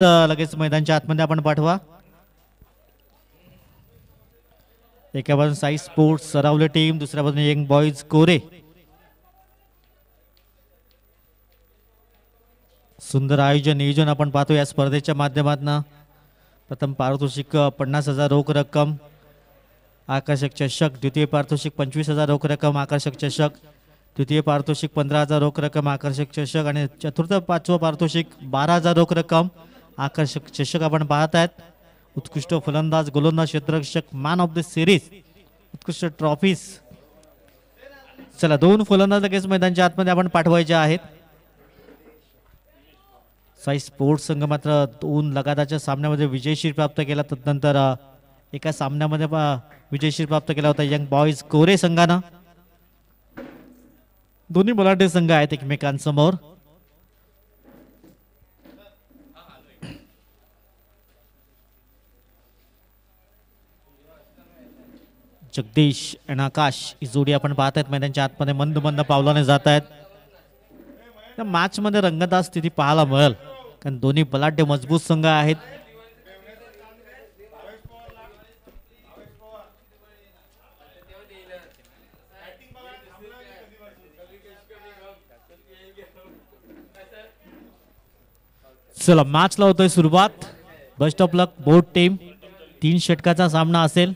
लगेच मैदानाच्या आतमध्ये आपण पाठवा. एका बाजूने साई स्पोर्ट्स सरावले टीम, दुसऱ्या बाजूने यंग बॉयज कोरे. सुंदर आयोजन नियोजन आपण पाहतो या स्पर्धेच्या माध्यमातून. प्रथम पारितोषिक 50,000 रोख रक्कम, आकर्षक चषक. द्वितीय पारितोषिक 25,000 रोख रक्कम, आकर्षक चषक. तृतीय पारितोषिक 15,000 रोख रक्कम, आकर्षक चषक. आणि चतुर्थ पाचवं पारितोषिक 12,000 रोख रक्कम, आकर्षक चषक आपण पाहत आहेत. उत्कृष्ट फलंदाज, गोलंदाज, क्षेत्ररक्षक, मॅन ऑफ द सिरीज, उत्कृष्ट ट्रॉफीज. चला, 2 फलंदाज लगेच मैदानाच्या आतमध्ये आपण पाठवायचे आहेत. साई स्पोर्ट्स संघ मात्र 2 लगातारच्या सामन्यामध्ये विजयशीर प्राप्त केला. तदनंतर एका सामन्यामध्ये विजयशीर प्राप्त केला होता यंग बॉयज कोरे संघानं. दोन्ही बलाढ्य संघ आहेत एकमेकांसमोर. जगदीश आणि आकाश ही जोडी आपण पाहत आहेत मैदानाच्या आतमध्ये मंद मंद पावलाने जात आहेत. त्या मॅच मध्ये रंगतदार स्थिती पाहायला मिळेल, कारण दोन्ही बलाढ्य मजबूत संघ आहेत. चला, मॅचला होतोय सुरुवात. Best of luck both team. 3 षटकाचा सामना असेल.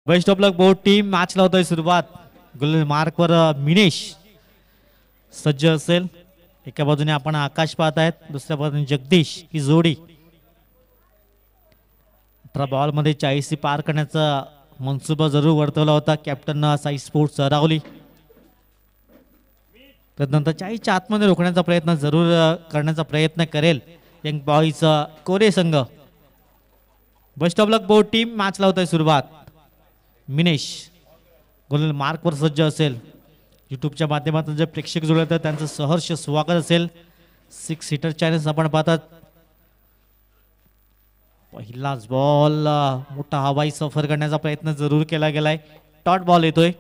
Best of luck both team. मॅचला होतोय सुरुवात. मार्कवर मिनेश सज्ज असेल. एका बाजूने आपण आकाश पाहत आहेत, दुसऱ्या बाजूने जगदीश ही जोडी. 18 बॉल मध्ये 40 पार करण्याचा मनसुबा जरूर वर्तवला होता कॅप्टन साई स्पोर्ट्स अरावली. तदनंतर 40च्या आतमध्ये रोखण्याचा प्रयत्न जरूर करण्याचा प्रयत्न करेल यंग बॉयज कोरे संघ. Best of luck both team. मॅचला होतोय सुरुवात. मिनेश गोल मार्कवर सज्ज असेल. यूट्यूबच्या माध्यमातून जे प्रेक्षक जुळले तर त्यांचं सहर्ष स्वागत असेल. 6 हिटर चॅलेंज आपण पाहतात. पहिलाच बॉल मोठा हवाई सफर करण्याचा प्रयत्न जरूर केला गेलाय. डॉट बॉल येतोय.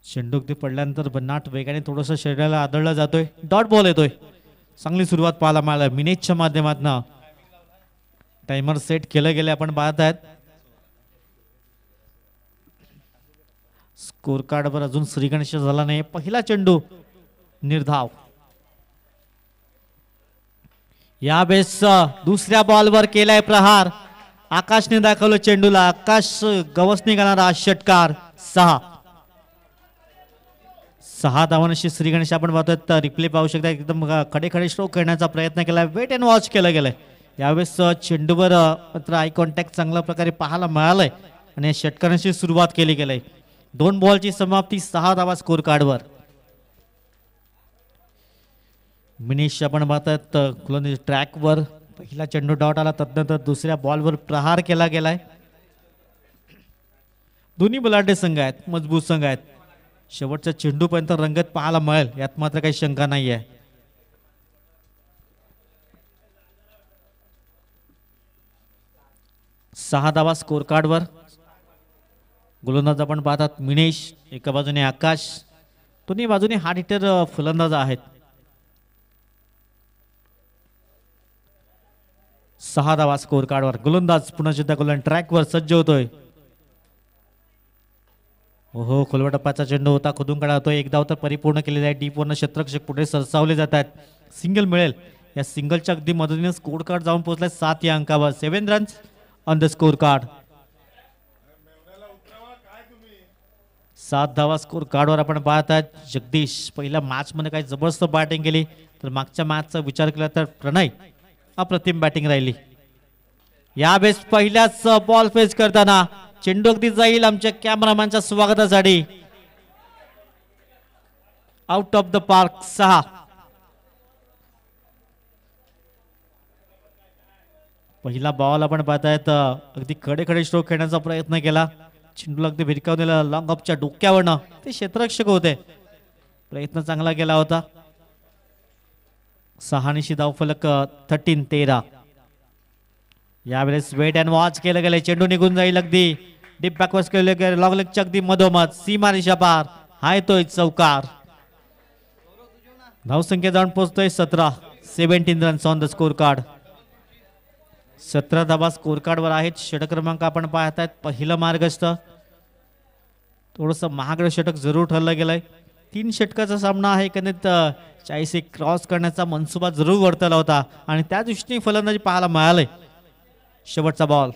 चेंडू अगदी पडल्यानंतर भन्नाट वेगाने थोडंसं शरीराला आदळला जातोय. डॉट बॉल येतोय. चांगली सुरुवात पाहायला मिळाली मिनेशच्या माध्यमातून. टाइमर सेट केलं गेले आपण पाहत आहेत. स्कोर कार्डवर अजून श्रीगणेश झाला नाही. पहिला चेंडू निर्धाव. या बेस दुसऱ्या बॉलवर केलाय प्रहार. आकाशने दाखवलं चेंडूला. आकाश गवसणी घालणारा षटकार. 6 धावांशी श्रीगणेश आपण पाहतोय. रिप्ले पाहू शकता. एकदम खडे खडे स्ट्रोक करण्याचा प्रयत्न केलाय. वेट अँड वॉच केलं गेलंय. यावेळेस चेंडूवर मात्र आय कॉन्टॅक्ट चांगल्या प्रकारे पाहायला मिळालंय आणि षटकारांची सुरुवात केली गेली. 2 बॉलची समाप्ती. 6 धावा स्कोर कार्डवर. मिनेश आपण पाहतात ट्रॅकवर. पहिला चेंडू डॉट आला. तदनंतर दुसऱ्या बॉलवर प्रहार केला गेलाय. दोन्ही बलाढ्य संघ आहेत, मजबूत संघ आहेत. शेवटच्या चेंडूपर्यंत रंगत पाहायला मिळेल यात मात्र काही शंका नाही आहे. सहा धावा स्कोर कार्डवर. गोलंदाज आपण पाहतात मिनेश. एका बाजूने आकाश. दोन्ही बाजूने हार्ड हिटर फलंदाज आहेत. 6 धावा स्कोर कार्डवर. गोलंदाज पुन्हा सुद्धा गोलंदाज ट्रॅकवर सज्ज होतोय. हो, खोलवा टप्प्याचा चेंडू होता. खोदून काढा होतोय. एक धाव तर परिपूर्ण केलेला आहे. डीप वरनं क्षेत्ररक्षक पुढे सरसावले जात आहेत. सिंगल मिळेल. या सिंगलच्या अगदी मदतीने स्कोर कार्ड जाऊन पोहोचलाय 7 या अंकावर. 7 runs on the score card. 7 धावा स्कोर कार्डवर आपण पाहत आहात. जगदीश पहिल्या मॅच मध्ये काही जबरदस्त बॅटिंग केली, तर मागच्या मॅचचा विचार केला तर प्रणय अप्रतिम बॅटिंग राहिली. या बेस पहिल्याच बॉल फेस करताना चेंडू अगदी जाईल आमच्या कॅमेरामॅनच्या स्वागतासाठी. Out of the park. 6. पहिला बॉल आपण पाहतायत. अगदी खडे खडे स्ट्रोक खेळण्याचा प्रयत्न केला. चेंडूला अगदी भिरकावून दिला लॉंग ऑफच्या डोक्यावरनं. ते क्षेत्ररक्षक होते. प्रयत्न चांगला केला होता. 6 धावफलक 13. यावेळेस वेट अँड वॉच केलं गेलं. चेंडू निघून जाईल अगदी डीप बॅकवर्स केले गेले. लॉग लेगच्या अगदी मधोमध सीमा रेषा पार. हाय तो चौकार. धावसंख्या जाऊन पोहोचतोय 17. 17 runs on the score card. 17 धावा स्कोर कार्ड वर आहेत. षटक क्रमांक आपण पाहतायत पहिलं मार्गस्थ. थोडस महागडं षटक जरूर ठरलं गेलंय. 3 षटकाचा सामना आहे. एकंदरीत 40 क्रॉस करण्याचा मनसुबा जरूर वर्तवला होता आणि त्या दृष्टीने फलंदाजी पाहायला मिळालंय. शेवटचा बॉल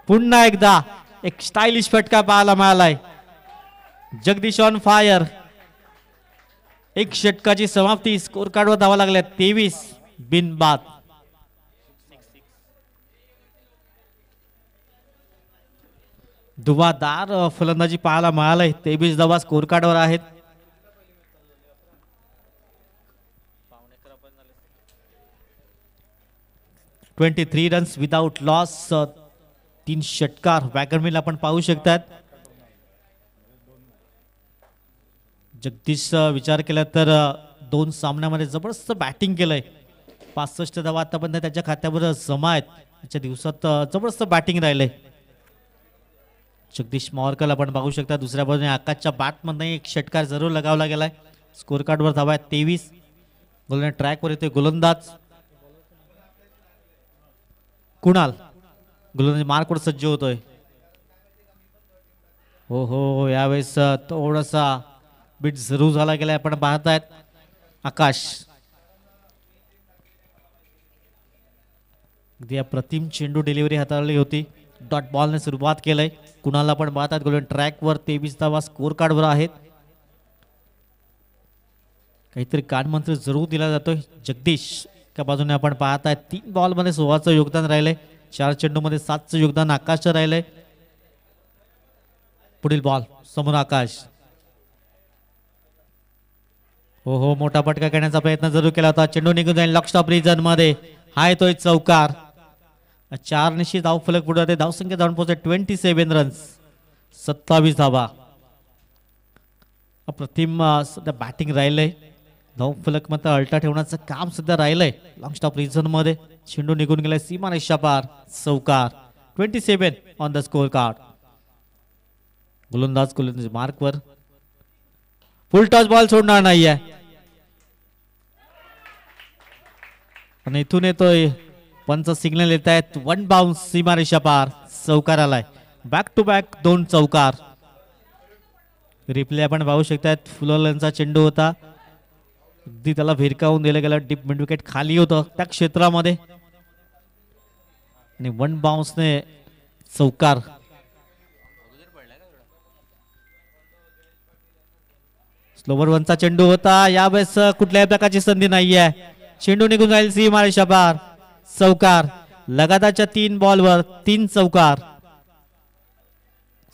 पुन्हा एकदा एक स्टायलिश फटका पाहायला मिळालाय. Jagdish on fire. एक षटकाची समाप्ती. स्कोर कार्डवर धावा लागल्या 23 बिनबाद. धुवाधार फलंदाजी पाहायला मिळालंय. 23 धावा स्कोर कार्डवर आहेत. (23 रन्स विदाउट लॉस. 3 षटकार वॅगनमिल आपण पाहू शकतात. जगदीश विचार केला तर 2 सामन्यामध्ये जबरदस्त बॅटिंग केलंय. 65 धावा आतापर्यंत त्याच्या खात्यावर जमा आहेत. आजच्या दिवसात जबरदस्त बॅटिंग राहिलंय. जगदीश मावरकर आपण पाहू शकता. दुसऱ्या बाजूने आकाशच्या बॅटमध्ये एक षटकार जरूर लगावला गेलाय. स्कोर कार्डवर धावा आहेत 23. गोलंदाज ट्रॅकवर येतोय गोलंदाज कुणाल. गोलंदाज मार्कवर सज्ज होतोय. हो यावेळेस थोडासा बीट जरूर झाला गेलाय. आपण पाहतायत आकाश. अगदी अप्रतिम चेंडू डिलिव्हरी हाताळली होती. डॉट बॉलने सुरुवात केलंय. कुणाला पण पाहतात. गोलंदाज ट्रॅकवर 23 धावा स्कोर कार्डवर आहेत. काहीतरी कानमंत्र जरूर दिला जातोय. जगदीश एका बाजूने आपण पाहताय 3 बॉलमध्ये 16चं योगदान राहिलंय. 4 चेंडूमध्ये 7चं योगदान आकाशचं राहिलंय. पुढील बॉल समोर आकाश. हो मोठा फटका करण्याचा प्रयत्न जरूर केला होता. चेंडू निघून जाईल लॉक स्टॉप रिजन मध्ये. हाय तो चौकार. 4 निश्चित धाव फलक पुढे. धावसंख्या जाऊन पोहोचते 27 रन्स. 27 धावा. अप्रतिम सध्या बॅटिंग राहिलंय. धाव फलक मात्र अल्टा ठेवण्याचं काम सध्या राहिलंय लॉंग स्टॉप रिजन मध्ये. चेंडू निघून गेलाय सीमा रेषा पार. चौकार. 27 ऑन द स्कोर कार्ड. गोलंदाज मार्कवर. फुल टॉस बॉल सोडणार नाहीये आणि इथून येतोय पंच सिग्नल येत आहेत. 1 बाउन्स सीमा रेषा पार. चौकार आलाय. बॅक टू बॅक 2 चौकार. रिप्ले आपण पाहू शकतात. फुलरचा चेंडू होता. अगदी त्याला भिरकावून दिलं गेलं. डीप मिड विकेट खाली होतं त्या क्षेत्रामध्ये आणि 1 बाउन्सने चौकार. स्लोवर 1चा चेंडू होता. यावेळेस कुठल्याही प्रकारची संधी नाहीये. चेंडू निघून जाईल सीमा रेषा पार. चौकार. लगातारच्या 3 बॉलवर 3 चौकार.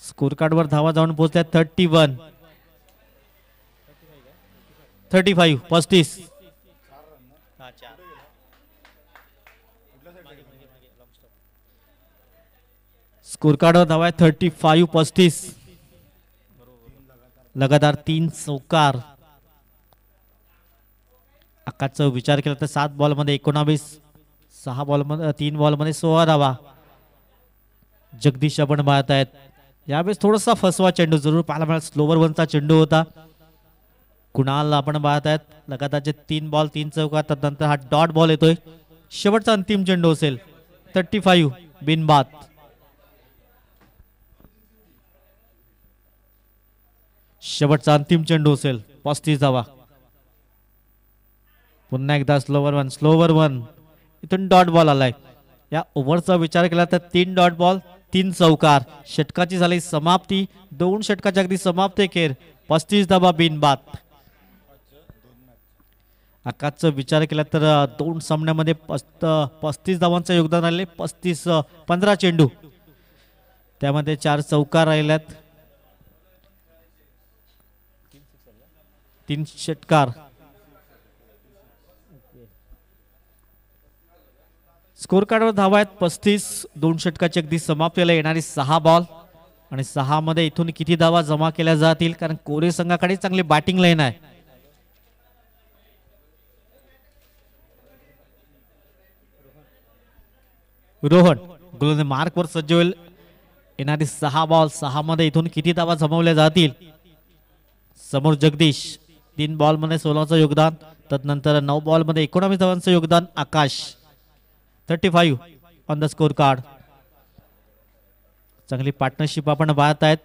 स्कोर कार्डवर धावा जाऊन पोहोचल्या 31. 35 35. स्कोर कार्डवर धावा आहे 35 35. लगातार 3 चौकार. आकाशचा विचार केला तर 7 बॉलमध्ये 19. 6 बॉलमध्ये 3 बॉलमध्ये 16 धावा. जगदीश आपण पाहतायत. यावेळेस थोडासा फसवा चेंडू जरूर पाहायला मिळाला. स्लोवर 1चा चेंडू होता. कुणाल आपण पाहतायत. लगातारचे 3 बॉल 3 चौकार. त्यानंतर हा डॉट बॉल येतोय. शेवटचा अंतिम चेंडू असेल. 35 बिनबाद. शेवटचा अंतिम चेंडू असेल. 35 धावा. पुन्हा एकदा स्लोवर 1 इथून डॉट बॉल आलाय. या ओव्हरचा विचार केला तर 3 डॉट बॉल 3 चौकार. षटकाची झाली समाप्ती. 2 षटकाच्या अगदी समाप्ती खेर. 35 धावा बिनबाद. आकाशचा विचार केला तर 2 सामन्यामध्ये 35 धावांचं योगदान आले. 15 चेंडू त्यामध्ये 4 चौकार राहिल्यात. 3 षटकार. स्कोर कार्डवर धावा आहेत 35. 2 षटकाची अगदी समाप्तीला येणारी 6 बॉल आणि 6 मध्ये इथून किती धावा जमा केल्या जातील कारण कोरे संघाकडे चांगली बॅटिंग लाईन आहे. रोहन गोलंदाज मार्कवर सज्ज होईल. येणारी 6 बॉल 6 मध्ये इथून किती धावा जमवल्या जातील. समोर जगदीश 3 बॉल मध्ये 16चं योगदान. तदनंतर 9 बॉल मध्ये 19 धावांचं योगदान. आकाश 35 ऑन द स्कोर कार्ड. चांगली पार्टनरशिप आपण पाहत आहेत.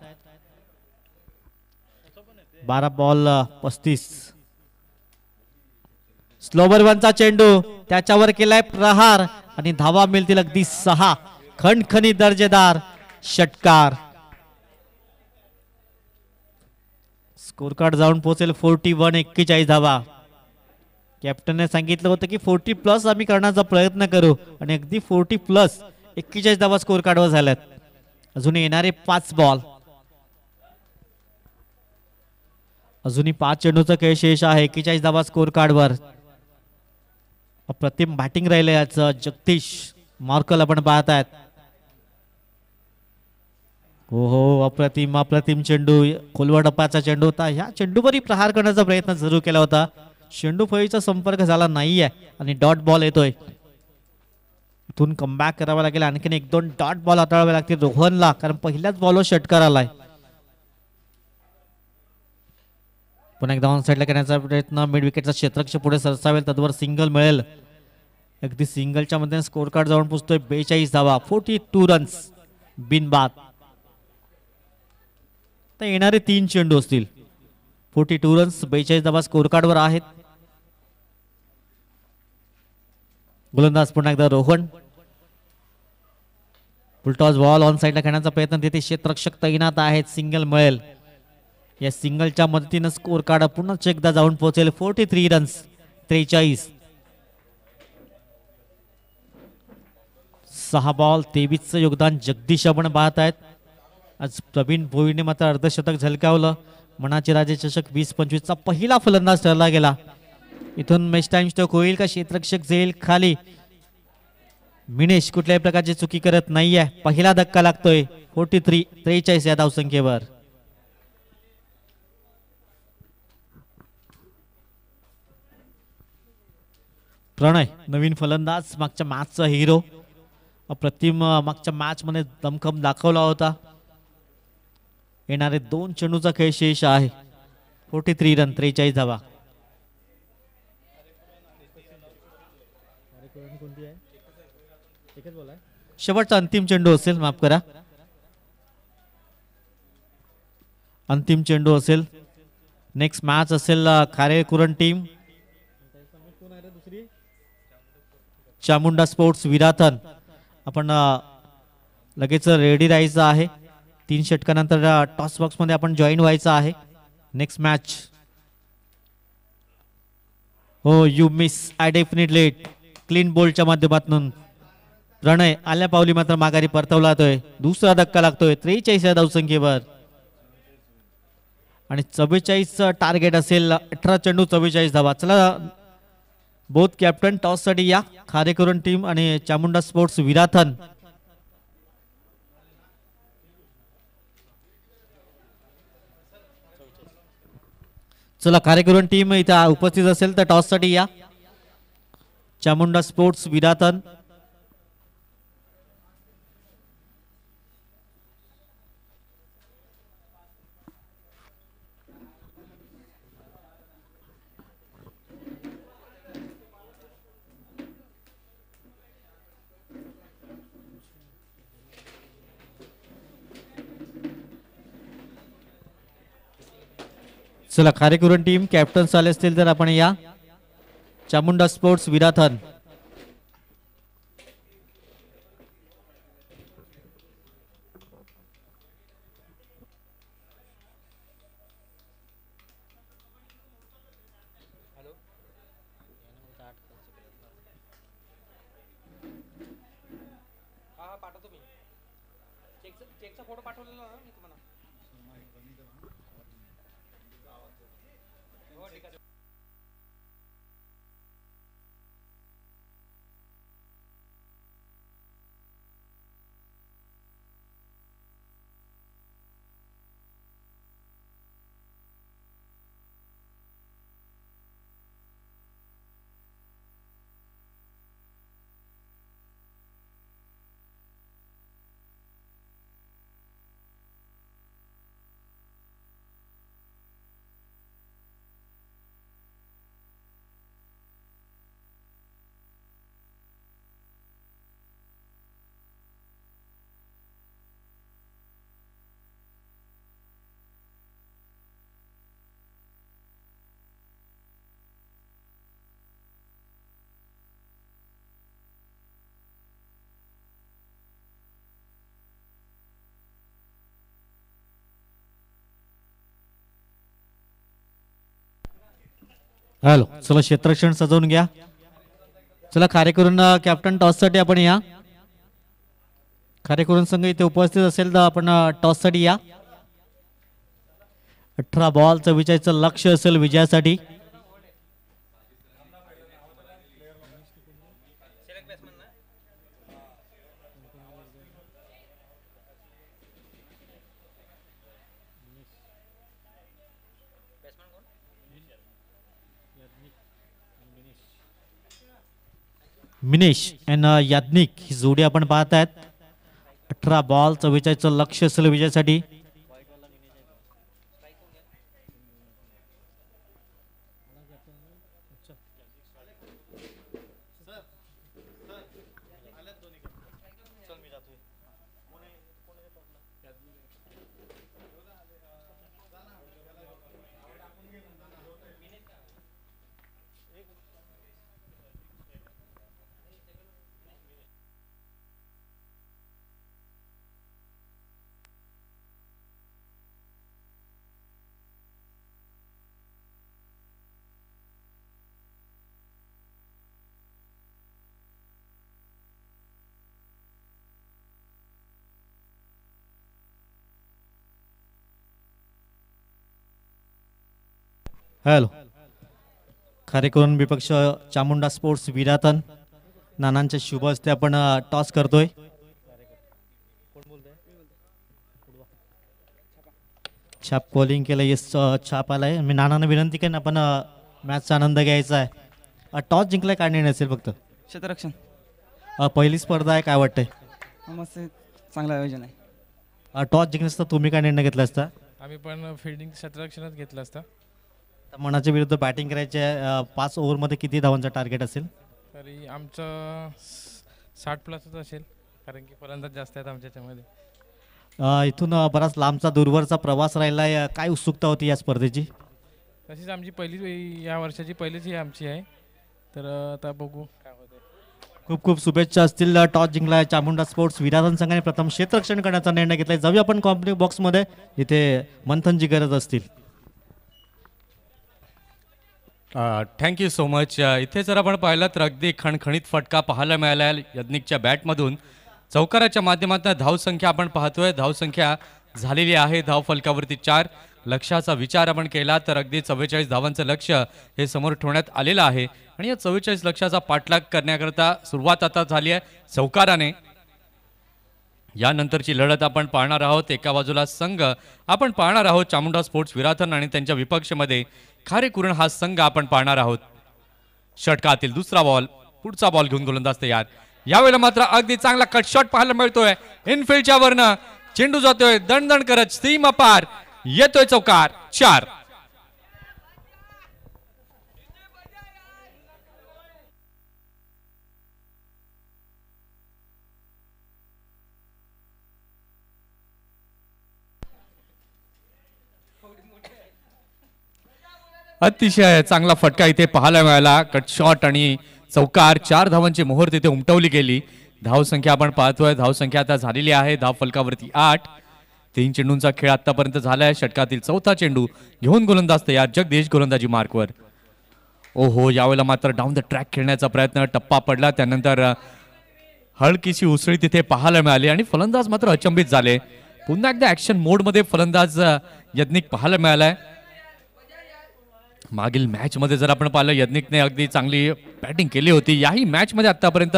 12 बॉल 35. स्लोवर वनचा चेंडू त्याच्यावर केलाय प्रहार आणि धावा मिळतील अगदी 6. खणखणी दर्जेदार षटकार. स्कोर कार्ड जाऊन पोहोचेल 41. 41 धावा. कॅप्टनने सांगितलं होतं की 40 प्लस आम्ही करण्याचा प्रयत्न करू आणि अगदी 40 प्लस 41 धावा स्कोर कार्डवर झाल्यात. अजून येणारे 5 बॉल. अजूनही 5 चेंडूचा खेळ शेष आहे. 41 धावा स्कोर कार्डवर. अप्रतिम बॅटिंग राहिले याचं. जगदीश मार्कल आपण पाहत आहेत. हो हो अप्रतिम अप्रतिम चेंडू. खोलवर टप्प्याचा चेंडू होता. ह्या चेंडूवरही प्रहार करण्याचा प्रयत्न जरूर केला होता. चेंडू फळीचा संपर्क झाला नाहीये आणि डॉट बॉल येतोय. इथून कमबॅक करावा लागेल. आणखीन 1-2 डॉट बॉल हाताळावे लागतील रोहनला, कारण पहिल्याच बॉलवर षटकार आलाय. पुन्हा एकदा ऑन साईडला करण्याचा प्रयत्न. मिड विकेटचा क्षेत्ररक्षक पुढे सरसावेल तद्वर सिंगल मिळेल. अगदी सिंगलच्या मध्ये स्कोर कार्ड जाऊन पोहोचतोय 42 धावा. 42 रन्स बिनबाद. तर येणारे 3 चेंडू असतील. 42 रन्स 42 धावा स्कोर कार्डवर आहेत. गोलंदाज पुन्हा एकदा रोहन. फुलटॉस बॉल ऑन साईडला खेळण्याचा प्रयत्न. तिथे क्षेत्ररक्षक तैनात आहेत. सिंगल मिळेल. या सिंगलच्या मदतीने स्कोर कार्ड पुन्हा एकदा जाऊन पोहोचेल 43 रन्स 43. 6 बॉल 23चं योगदान जगदीश आपण पाहत आहेत. आज प्रवीण भोईने मात्र अर्धशतक झलकावलं. मनाचे राजे चषक 20-25चा पहिला फलंदाज ठरला गेला. इथून मॅच टाइम स्टॉक होईल का क्षेत्ररक्षक जाईल खाली. मिनेश कुठल्याही प्रकारची चुकी करत नाहीये. पहिला धक्का लागतोय 43 या धावसंख्येवर. प्रणय नवीन फलंदाज. मागच्या मॅचचा हिरो. अप्रतिम मागच्या मॅच मध्ये दमखम दाखवला होता. येणारे 2 चेंडूचा खेळ शेष आहे. 43 रन 43 धावा. शेवटचा अंतिम चेंडू असेल. माफ करा, अंतिम चेंडू असेल. नेक्स्ट मॅच असेल खारेकुरण टीम चामुंडा स्पोर्ट्स विराथन. आपण लगेच रेडी राहायचं आहे. 3 षटकानंतर टॉस बॉक्स मध्ये आपण जॉईन व्हायचं आहे. Next match. हो you miss I definitely. Clean बोल्डच्या माध्यमातून प्रणय आल्या पावली मात्र माघारी परतवला जातोय. दुसरा धक्का लागतोय 43 या धावसंख्येवर. आणि 44 टार्गेट असेल. 18 चेंडू 44 धावा. चला बोथ कॅप्टन टॉस साठी या. खारेकुरण टीम आणि चामुंडा स्पोर्ट्स विराथन. चला खारेकुरण टीम इथं उपस्थित असेल तर टॉस साठी या. चामुंडा स्पोर्ट्स विराथन. चला खारेकुरण टीम कॅप्टन आले असतील तर आपण या. चामुंडा स्पोर्ट्स विराथन. हॅलो, चला क्षेत्ररक्षण सजवून घ्या. चला खारेकरून कॅप्टन टॉससाठी आपण या. खारेकरून संघ इथे उपस्थित असेल तर आपण टॉससाठी या. 18 बॉल 44 लक्ष असेल विजयासाठी. मिनेश आणि याज्ञिक ही जोडी आपण पाहत आहेत. 18 बॉल 44 लक्ष असेल विजयासाठी. हॅलो, खारेकरून विपक्ष चामुंडा स्पोर्ट्स विरातन नानांच्या शुभ हस्ते आपण टॉस करतोय. छाप कॉलिंग केलं. येस, छाप आलाय. मी नानांना विनंती केली आपण मॅचचा आनंद घ्यायचा आहे. टॉस जिंकलाय काय निर्णय असेल फक्त क्षेत्ररक्षण पहिली स्पर्धा आहे, काय वाटतंय? मस्त चांगलं आयोजन आहे. टॉस जिंकण्यास तुम्ही काय निर्णय घेतला असता? आम्ही पण फिल्डिंग क्षेत्ररक्षणात घेतलं असतं. मनाच्या विरुद्ध बॅटिंग करायचे. 5 ओव्हरमध्ये किती धावांचा टार्गेट असेल? तरी आमचं 60+ असेल, कारण की फलंदाज जास्त आहेत आमच्या त्यामध्ये. इथून बराच लांबचा दूरवरचा प्रवास राहिला. काय उत्सुकता होती या स्पर्धेची? तशीच आमची पहिली या वर्षाची पहिलीच ही आमची आहे, तर आता बघू काय होते. खूप खूप शुभेच्छा असतील. टॉस जिंकला चामुंडा स्पोर्ट्स विराधन संघाने प्रथम क्षेत्ररक्षण करण्याचा निर्णय घेतला. जाऊया आपण कॉम्प्लेक्स बॉक्समध्ये, इथे मंथनची गरज असतील. Thank you so much. इथे जर आपण पाहिलं तर अगदी खणखणीत फटका पाहायला मिळाला यज्ञिकच्या बॅटमधून. चौकाराच्या माध्यमातून धावसंख्या आपण पाहतोय. धावसंख्या झालेली आहे धाव फलकावरती 4. लक्ष्याचा विचार आपण केला तर अगदी 44 धावांचं लक्ष हे समोर ठेवण्यात आलेलं आहे आणि या 44 लक्षाचा पाठलाग करण्याकरता सुरुवात आता झाली आहे चौकाराने. यानंतरची लढत आपण पाहणार आहोत. एका बाजूला संघ आपण पाहणार आहोत चामुंडा स्पोर्ट्स विराथन आणि त्यांच्या विपक्षमध्ये खारेकुरण हा संघ आपण पाहणार आहोत. षटकातील दुसरा बॉल, पुढचा बॉल घेऊन गोलंदाज तयार. यावेळेला मात्र अगदी चांगला कट शॉट पाहायला मिळतोय. इनफिल्डच्या वरनं चेंडू जातोय दणदण करत सीमा पार, येतोय चौकार. 4. अतिशय चांगला फटका इथे पाहायला मिळाला. कट शॉट आणि चौकार. 4 धावांची मोहर तिथे उमटवली गेली. धावसंख्या आपण पाहतोय. धावसंख्या आता झालेली आहे धाव फलकावरती 8. 3 चेंडूंचा खेळ आतापर्यंत झालाय. षटकातील चौथा चेंडू घेऊन गोलंदाज तयार. जगदीश गोलंदाजी मार्कवर. ओहो, यावेळेला मात्र डाऊन द ट्रॅक खेळण्याचा प्रयत्न, टप्पा पडला. त्यानंतर हलकीशी उसळी तिथे पाहायला मिळाली आणि फलंदाज मात्र अचंबित झाले. पुन्हा एकदा ऍक्शन मोडमध्ये फलंदाज यज्ञिक पाहायला मिळालाय. मागील मॅच मध्ये जर आपण पाहिलं यज्ञिकने अगदी चांगली बॅटिंग केली होती. याही मॅच मध्ये आतापर्यंत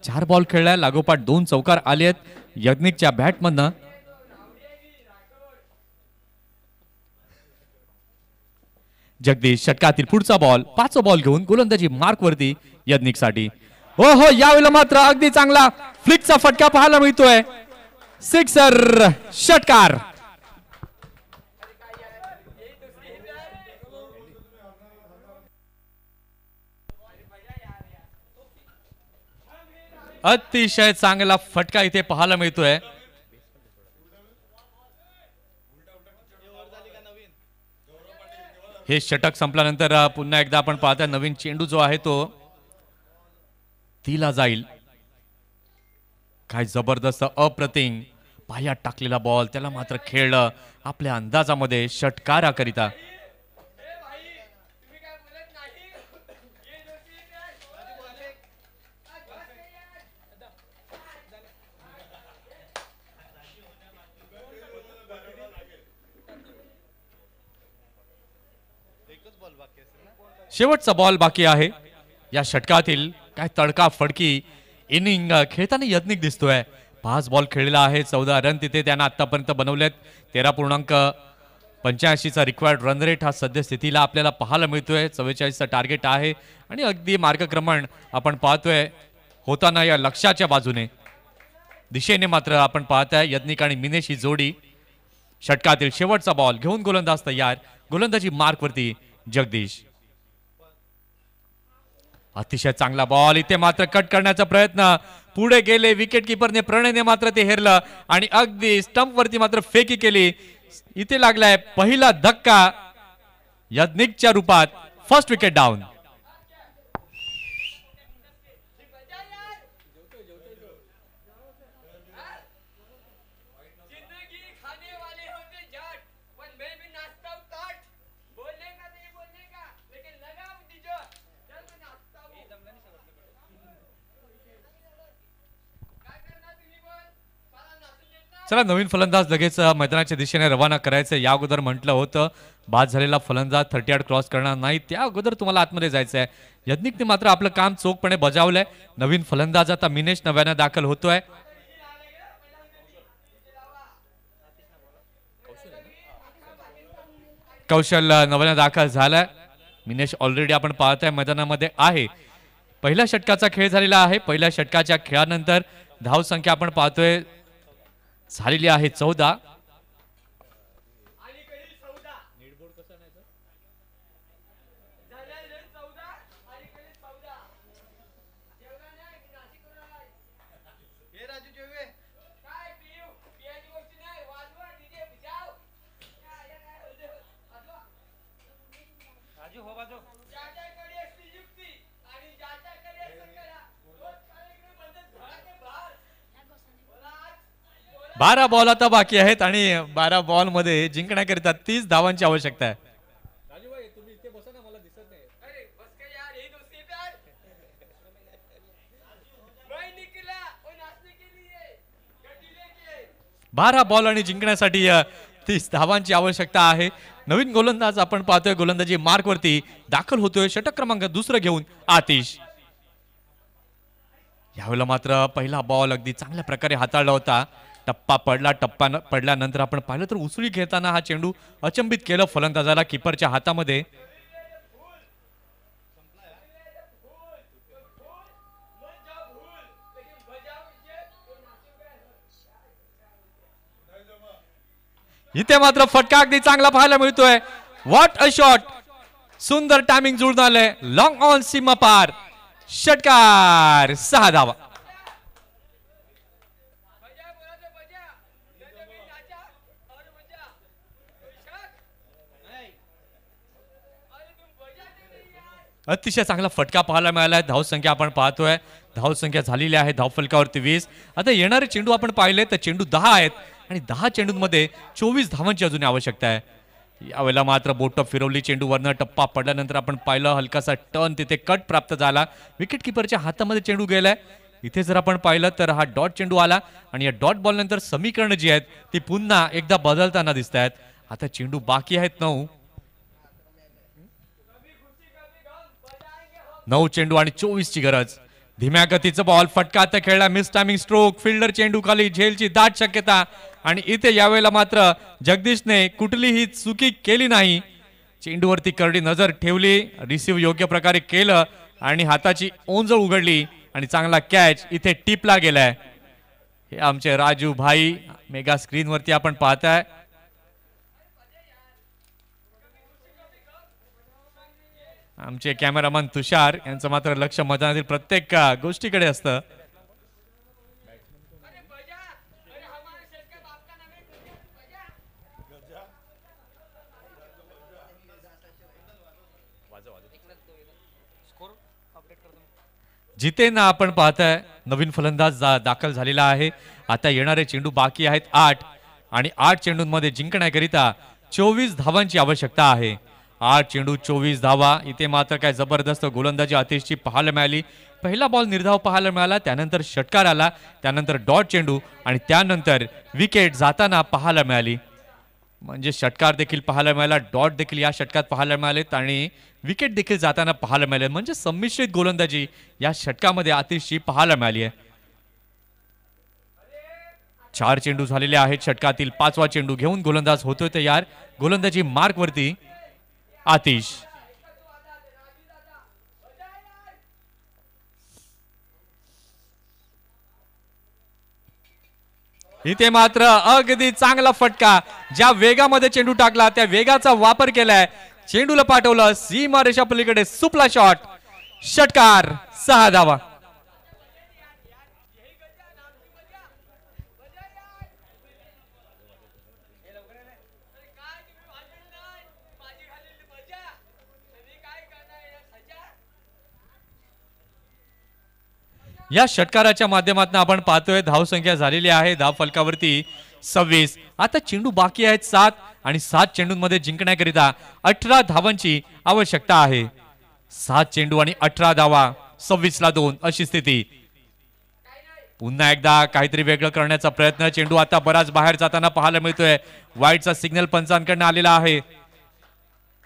4 बॉल खेळलाय. लागोपाठ 2 चौकार आले आहेत यज्ञिकच्या बॅटमधनं. जगदीश षटकातील पुढचा बॉल, 5 बॉल घेऊन गोलंदाजी मार्कवरती यज्ञिकसाठी. हो हो, यावेळेला मात्र अगदी चांगला फ्लिकचा फटका पाहायला मिळतोय. सिक्सर, षटकार. अतिशय चांगला फटका इथे पाहायला मिळतोय. हे षटक संपल्यानंतर पुन्हा एकदा आपण पाहता नवीन चेंडू जो आहे तो तिला जाईल. काय जबरदस्त अप्रतिम पायात टाकलेला बॉल, त्याला मात्र खेळलं आपल्या अंदाजामध्ये षटकाराकरिता. शेवटचा बॉल बाकी आहे या षटकातील. काय तडका फडकी इनिंग खेळताना यज्ञिक दिसतोय. 5 बॉल खेळलेला आहे, 14 रन तिथे त्यांना आतापर्यंत बनवलेत. 13.85चा रिक्वायर्ड रन रेट हा सद्यस्थितीला आपल्याला पाहायला मिळतोय. 44चा टार्गेट आहे आणि अगदी मार्गक्रमण आपण पाहतोय होताना या लक्ष्याच्या बाजूने दिशेने. मात्र आपण पाहताय यज्ञिक आणि मिनेश ही जोडी. षटकातील शेवटचा बॉल घेऊन गोलंदाज तयार. गोलंदाजी मार्कवरती जगदीश. अतिशय चांगला बॉल. इथे मात्र कट करण्याचा प्रयत्न पुढे गेले विकेट किपरने, प्रणयने मात्र ते हेरलं आणि अगदी स्टंप वरती मात्र फेकी केली. इथे लागलाय पहिला धक्का यज्ञिकच्या रूपात. First wicket down. चला नवीन फलंदाज लगेच मैदानाच्या दिशेने रवाना करायचं. या अगोदर म्हटलं होतं बाद झालेला फलंदाज 38 क्रॉस करणार नाही, त्या अगोदर तुम्हाला आतमध्ये जायचं आहे. यज्ञिकने मात्र आपलं काम चोखपणे बजावलंय. नवीन फलंदाज आता मिनेश नव्यानं दाखल होतोय. कौशल नव्यानं दाखल झालाय. मिनेश ऑलरेडी आपण पाहताय मैदानामध्ये आहे. पहिल्या षटकाचा खेळ झालेला आहे. पहिल्या षटकाच्या खेळानंतर धाव संख्या आपण पाहतोय झालेली आहे 14. बारा बॉल आता बाकी आहेत आणि 12 बॉल मध्ये जिंकण्याकरिता 30 धावांची आवश्यकता आहे. बारा बॉल आणि जिंकण्यासाठी 30 धावांची आवश्यकता आहे. नवीन गोलंदाज आपण पाहतोय गोलंदाजी मार्क वरती दाखल होतोय. षटक क्रमांक 2 घेऊन आतिश. यावेळेला मात्र पहिला बॉल अगदी चांगल्या प्रकारे हाताळला होता. टप्पा पडल्यानंतर आपण पाहिलं तर उसळी घेताना हा चेंडू अचंबित केलं फलंदाजाला किपरच्या हातामध्ये. इथे मात्र फटका अगदी चांगला पाहायला मिळतोय. What a shot. सुंदर टायमिंग जुळून आलंय. लॉंग ऑन सीमा पार. षटकार. 6 धावा. अतिशय चांगला फटका पाहायला मिळाला. धाव संख्या आपण पाहतोय धाव संख्या झालेली आहे धावफलकावरती 20. आता येणारे चेंडू आपण पाहिले तर चेंडू 10 आहेत आणि 10 चेंडूंमध्ये 24 धावांची अजून आवश्यकता आहे. यावेळेला मात्र बोट फिरवली चेंडूवरनं. टप्पा पडल्यानंतर आपण पाहिलं हलकासा टर्न तिथे कट प्राप्त झाला. विकेट किपरच्या हातामध्ये चेंडू गेलाय. इथे जर आपण पाहिलं तर हा डॉट चेंडू आला आणि या डॉट बॉल नंतर समीकरण जी आहेत ती पुन्हा एकदा बदलताना दिसत आहेत. आता चेंडू बाकी आहेत 9 चेंडू आणि 24 ची गरज. धीम्या गतीचा बॉल. फटका आता खेळला. Miss timing stroke. फिल्डर चेंडू खाली. झेलची दाट शक्यता आणि इथे यावेळेला मात्र जगदीशने कुठलीही चुकी केली नाही. चेंडूवरती करडी नजर ठेवली. रिसिव्ह योग्य प्रकारे केलं आणि हाताची ओंजळ उघडली आणि चांगला कॅच इथे टिपला गेलाय. हे आमचे राजू भाई मेगा स्क्रीन वरती आपण पाहताय. आमचे कॅमेरामन तुषार यांचं मात्र लक्ष मैदानातील प्रत्येक गोष्टीकडे असतं. जितेंना आपण पाहताय नवीन फलंदाज दाखल झालेला आहे. आता येणारे चेंडू बाकी आहेत 8 आणि 8 चेंडूंमध्ये जिंकण्याकरिता 24 धावांची आवश्यकता आहे. 8 चेंडू 24 धावा. इथे मात्र काय जबरदस्त गोलंदाजी आतिशची पाहायला मिळाली. पहिला बॉल निर्धाव पाहायला मिळाला, त्यानंतर षटकार आला, त्यानंतर डॉट चेंडू आणि त्यानंतर विकेट जाताना पाहायला मिळाली. म्हणजे षटकार देखील पाहायला मिळाला, डॉट देखील या षटकात पाहायला मिळालेत आणि विकेट देखील जाताना पाहायला मिळाले. म्हणजे संमिश्रित गोलंदाजी या षटकामध्ये आतिशची पाहायला मिळाली आहे. 4 चेंडू झालेले आहेत. षटकातील 5वा चेंडू घेऊन गोलंदाज होतोय तयार. गोलंदाजी मार्क वरती आतिश. इथे मात्र अगदी चांगला फटका, ज्या वेगामध्ये चेंडू टाकला त्या वेगाचा वापर केलाय. चेंडूला पाठवलं सीमारेषा पलीकडे, सुपला शॉट, षटकार, 6 धावा. या षटकाराच्या माध्यमातून आपण पाहतोय धावसंख्या झालेली आहे धाव फलकावरती 26. आता चेंडू बाकी आहेत 7 आणि 7 चेंडूंमध्ये जिंकण्याकरिता 18 धावांची आवश्यकता आहे. 7 चेंडू आणि 18 धावा, 26 ला 2 अशी स्थिती. पुन्हा एकदा काहीतरी वेगळं करण्याचा प्रयत्न. चेंडू आता बराच बाहेर जाताना पाहायला मिळतोय. वाईटचा सिग्नल पंचांकडून आलेला आहे.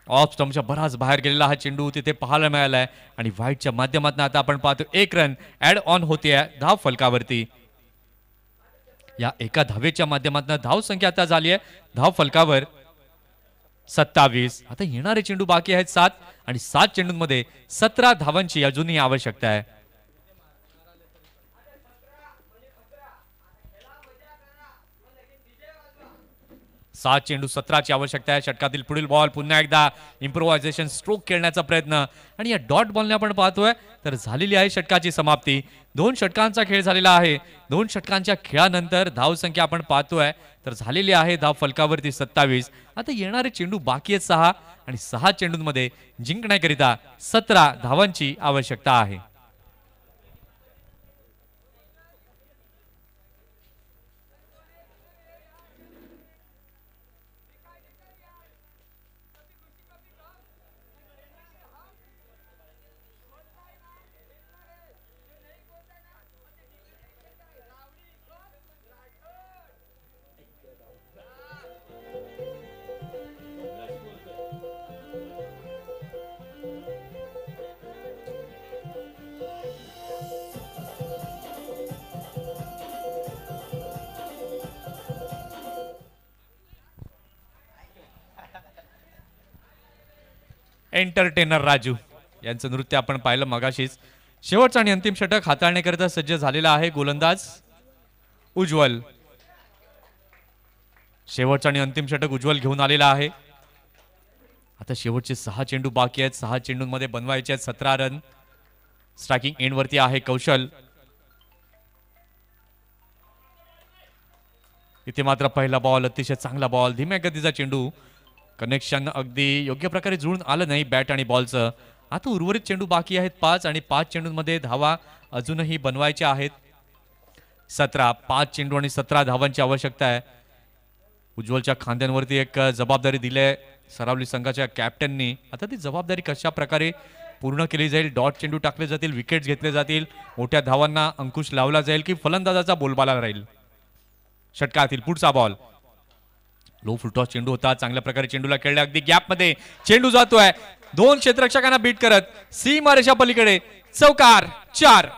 ऑफ स्टंपच्या बराच बाहेर गेलेला हा चेंडू तिथे पाहायला मिळालाय आणि व्हाईटच्या माध्यमातून आता आपण पाहतो 1 रन ऍड ऑन होते धाव फलकावरती. या एका धावेच्या माध्यमातून धाव संख्या आता झाली आहे धाव फलकावर 27. आता येणारे चेंडू बाकी आहेत 7 आणि 7 चेंडूंमध्ये 17 धावांची अजूनही आवश्यकता आहे. 7 चेंडू 17ची आवश्यकता आहे. षटकातील पुढील बॉल पुन्हा एकदा इम्प्रोव्हायझेशन स्ट्रोक खेळण्याचा प्रयत्न आणि या डॉट बॉलने आपण पाहतोय तर झालेली आहे षटकाची समाप्ती. 2 षटकांचा खेळ झालेला आहे. 2 षटकांच्या खेळानंतर धाव संख्या आपण पाहतोय तर झालेली आहे धाव फलकावरती 27. आता येणारे चेंडू बाकी आहेत 6 आणि 6 चेंडूंमध्ये जिंकण्याकरिता 17 धावांची आवश्यकता आहे. एंटरटेनर राजू यांचं नृत्य आपण पाहिलं मगाशीच. शेवटचा आणि अंतिम षटक हाताळण्याकरिता सज्ज झालेला आहे गोलंदाज उज्ज्वल. शेवटचा आणि अंतिम षटक उज्ज्वल घेऊन आलेला आहे. आता शेवटचे 6 चेंडू बाकी आहेत. 6 चेंडूंमध्ये बनवायचे आहेत 17 रन. स्ट्रायकिंग एंड वरती आहे कौशल. इथे मात्र पहिला बॉल अतिशय चांगला बॉल, धीम्या गतीचा चेंडू, कनेक्शन अगदी योग्य प्रकारे जुळून आलं नाही बॅट आणि बॉलचं. आता उर्वरित चेंडू बाकी आहेत 5 आणि 5 चेंडूंमध्ये धावा अजूनही बनवायच्या आहेत 17. 5 चेंडू आणि 17 धावांची आवश्यकता आहे. उज्ज्वलच्या खांद्यांवरती एक जबाबदारी दिली आहे सरावली संघाच्या कॅप्टननी. आता ती जबाबदारी कशा प्रकारे पूर्ण केली जाईल, डॉट चेंडू टाकले जातील, विकेट्स घेतले जातील, मोठ्या धावांना अंकुश लावला जाईल की फलंदाजाचा बोलबाला राहील. षटकातील पुढचा बॉल लो फुलटॉस चेंडू होता. चांगल्या प्रकारे चेंडूला खेळला, अगदी गॅप मध्ये चेंडू जातोय. 2 क्षेत्ररक्षकांना बीट करत सीमारेषा पलीकडे, चौकार, 4.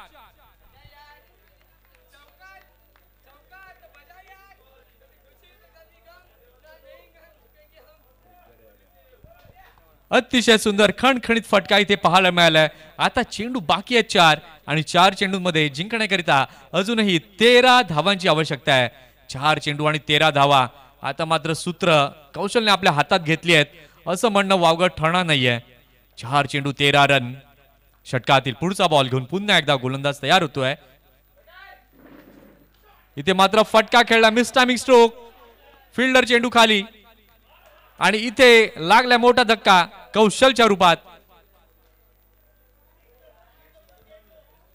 अतिशय सुंदर खणखणीत फटका इथे पाहायला मिळालाय. आता चेंडू बाकी आहेत 4 आणि 4 चेंडूंमध्ये जिंकण्याकरिता अजूनही 13 धावांची आवश्यकता आहे. 4 चेंडू आणि 13 धावा. आता मात्र सूत्र कौशलने आपल्या हातात घेतली आहेत असं म्हणणं वावगं ठरणार नाहीये. 4 चेंडू 13 रन. षटकातील पुढचा बॉल घेऊन पुन्हा एकदा गोलंदाज तयार होतोय. इथे मात्र फटका खेळला, मिस टायमिंग स्ट्रोक, फिल्डर चेंडू खाली आणि इथे लागला मोठा धक्का कौशलच्या रूपात.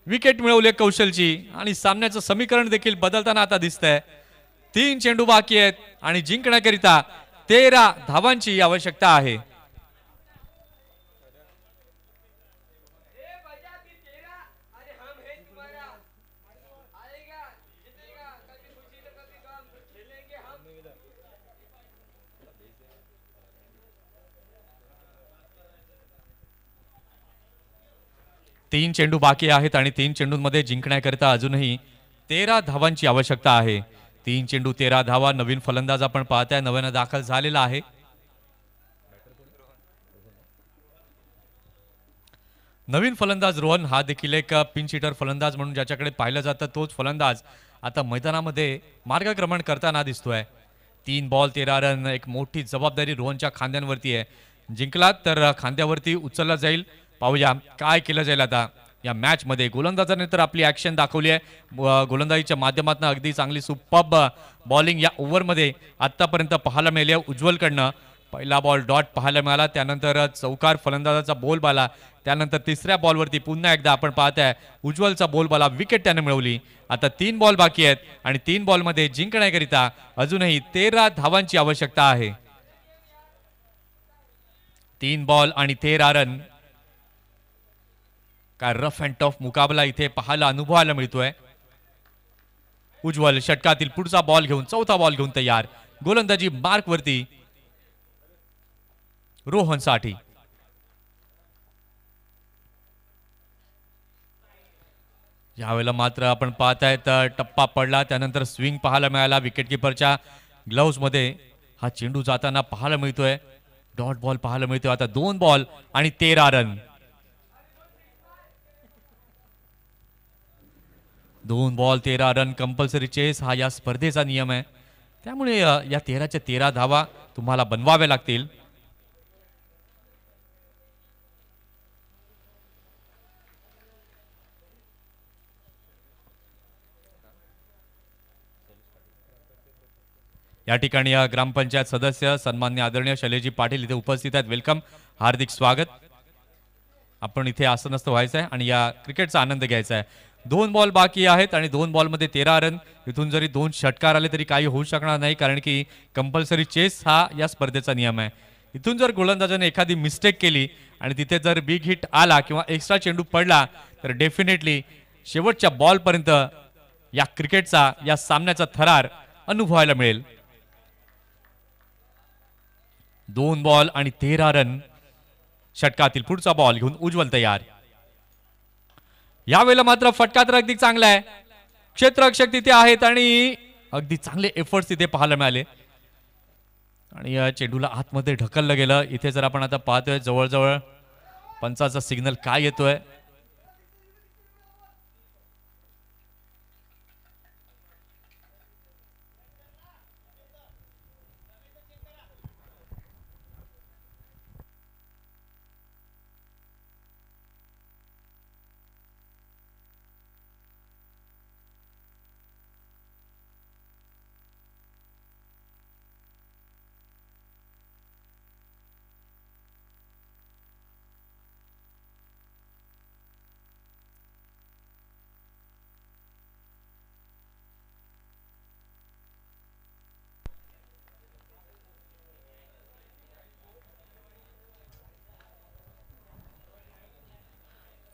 विकेट मिळवले कौशलची आणि सामन्याचं समीकरण देखील बदलताना आता दिसतंय. 3 चेंडू बाकी आहेत आणि जिंकण्याकरिता 13 धावांची आवश्यकता आहे. 3 चेंडू बाकी आहेत आणि 3 चेंडूंमध्ये जिंकण्याकरिता अजूनही 13 धावांची आवश्यकता आहे. 3 चेंडू 13 धावा. नवीन फलंदाज आपण पाहताय नव्यानं दाखल झालेला आहे. नवीन फलंदाज रोहन हा देखील एक पिंच हिटर फलंदाज म्हणून ज्याच्याकडे पाहिलं जातं तोच फलंदाज आता मैदानामध्ये मार्गक्रमण करताना दिसतोय. 3 बॉल 13 रन. एक मोठी जबाबदारी रोहनच्या खांद्यांवरती आहे. जिंकला तर खांद्यावरती उचलला जाईल. पाहूया काय केलं जाईल आता या मॅच मध्ये. गोलंदाजाने तर आपली ऍक्शन दाखवली आहे. गोलंदाजीच्या माध्यमातून अगदी चांगली सुपर्ब बॉलिंग या ओव्हरमध्ये आतापर्यंत पाहायला मिळाली. उज्ज्वलकडनं पहिला बॉल डॉट पाहायला मिळाला. त्यानंतर चौकार फलंदाजाचा बोल बाला. त्यानंतर तिसऱ्या बॉलवरती पुन्हा एकदा आपण पाहताय उज्ज्वलचा बोल बाला. विकेट त्याने मिळवली. आता 3 बॉल बाकी आहेत आणि 3 बॉलमध्ये जिंकण्याकरिता अजूनही 13 धावांची आवश्यकता आहे. 3 बॉल आणि 13 रन. काय रफ अँड टफ मुकाबला इथे पाहायला अनुभवायला मिळतोय. उज्ज्वल षटकातील पुढचा बॉल घेऊन चौथा बॉल घेऊन तयार. गोलंदाजी मार्क वरती रोहनसाठी. यावेळेला मात्र आपण पाहतायत टप्पा पडला. त्यानंतर स्विंग पाहायला मिळाला. विकेटकीपरच्या ग्लव्स मध्ये हा चेंडू जाताना पाहायला मिळतोय. डॉट बॉल पाहायला मिळतोय. आता 2 बॉल आणि 13 run. 2 ball 13 run. Compulsory chess हा या स्पर्धेचा नियम आहे. त्यामुळे या 13च्या 13 धावा तुम्हाला बनवाव्या लागतील. या ठिकाणी ग्रामपंचायत सदस्य सन्मान्य आदरणीय शैलेजी पाटील इथे उपस्थित आहेत. वेलकम, हार्दिक स्वागत. आपण इथे आसनस्थ व्हायचं आहे आणि या क्रिकेटचा आनंद घ्यायचा आहे. 2 बॉल बाकी आहेत आणि 2 बॉलमध्ये 13 रन. इथून जरी 2 षटकार आले तरी काही होऊ शकणार नाही कारण की कंपल्सरी चेस हा या स्पर्धेचा नियम आहे. इथून जर गोलंदाजाने एखादी मिस्टेक केली आणि तिथे जर बिग हिट आला किंवा एक्स्ट्रा चेंडू पडला तर डेफिनेटली शेवटच्या बॉलपर्यंत या क्रिकेटचा या सामन्याचा थरार अनुभवायला मिळेल. 2 बॉल आणि 13 रन. षटकातील पुढचा बॉल घेऊन उज्ज्वल तयार. यावेळेला मात्र फटका तर अगदी चांगला आहे. क्षेत्ररक्षक तिथे आहेत आणि अगदी चांगले एफर्ट्स तिथे पाहायला मिळाले आणि या चेंडूला आतमध्ये ढकललं गेलं. इथे जर आपण आता पाहतोय जवळजवळ पंचाचा सिग्नल काय येतोय.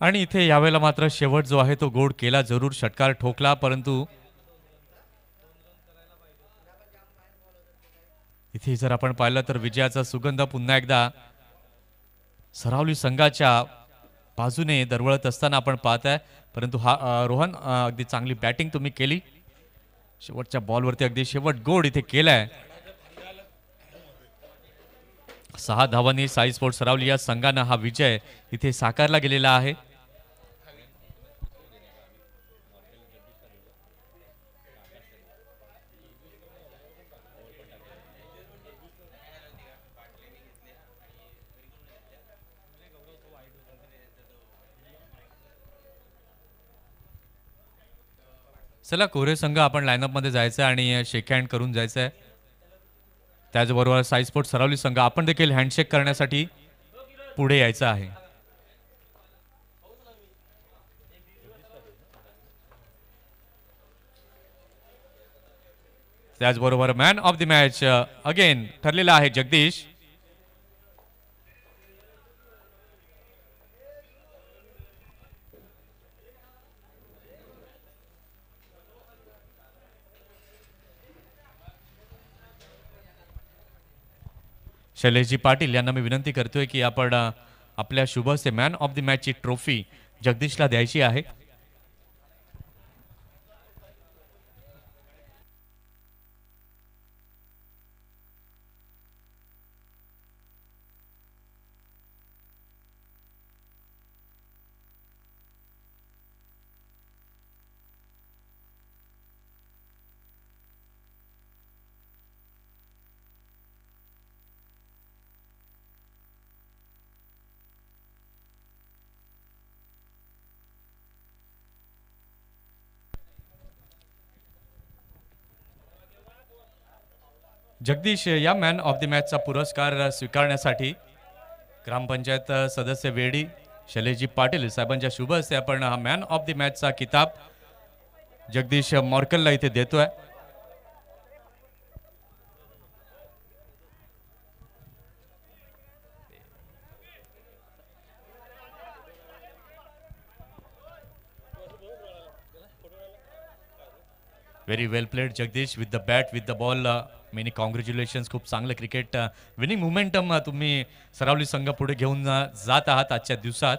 आणि इथे यावेळेला मात्र शेवट जो आहे तो गोड केला जरूर. षटकार ठोकला परंतु इथे जर आपण पाहिलं तर विजयाचा सुगंध पुन्हा एकदा सरावली संघाच्या बाजूने दरवळत असताना आपण पाहताय. परंतु हा रोहन अगदी चांगली बॅटिंग तुम्ही केली. शेवटच्या बॉलवरती अगदी शेवट गोड इथे केलाय. 6 धावांनी साई स्पोर्ट्स सरावली या संघानं हा विजय इथे साकारला गेलेला आहे. चला कोरे संघ आपण लाईनअप मध्ये जायचं आणि शेक हँड करून जायचंय. त्याचबरोबर साई स्पोर्ट्स सरावली संघ आपण देखील हँडशेक करण्यासाठी पुढे यायचं आहे. त्याचबरोबर man of the match again ठरलेला आहे जगदीश. शैलेशजी पाटील यांना मी विनंती करतोय की आपण आपल्या शुभ से मॅन ऑफ द मॅचची ट्रॉफी जगदीशला द्यायची आहे. जगदीश या मॅन ऑफ द मॅचचा पुरस्कार स्वीकारण्यासाठी ग्रामपंचायत सदस्य वेडी शैलेशजी पाटील साहेबांच्या शुभ हस्ते आपण हा मॅन ऑफ द मॅचचा किताब जगदीश मॉर्कलला इथे देतोय. Very well played Jagdish with the bat with the ball. Many congratulations. खूप चांगलं क्रिकेट विनिंग मोमेंटम तुम्ही सरावली संघ पुढे घेऊन जात आहात आजच्या दिवसात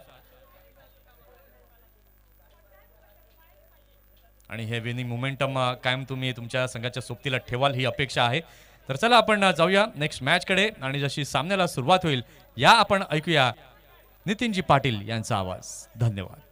आणि हे विनिंग मोमेंटम कायम तुम्ही तुमच्या संघाच्या सोबतीला ठेवाल ही अपेक्षा आहे. तर चला आपण जाऊया नेक्स्ट मॅच कडे आणि जशी सामन्याला सुरुवात होईल या आपण ऐकूया नितीनजी पाटील यांचा आवाज. धन्यवाद.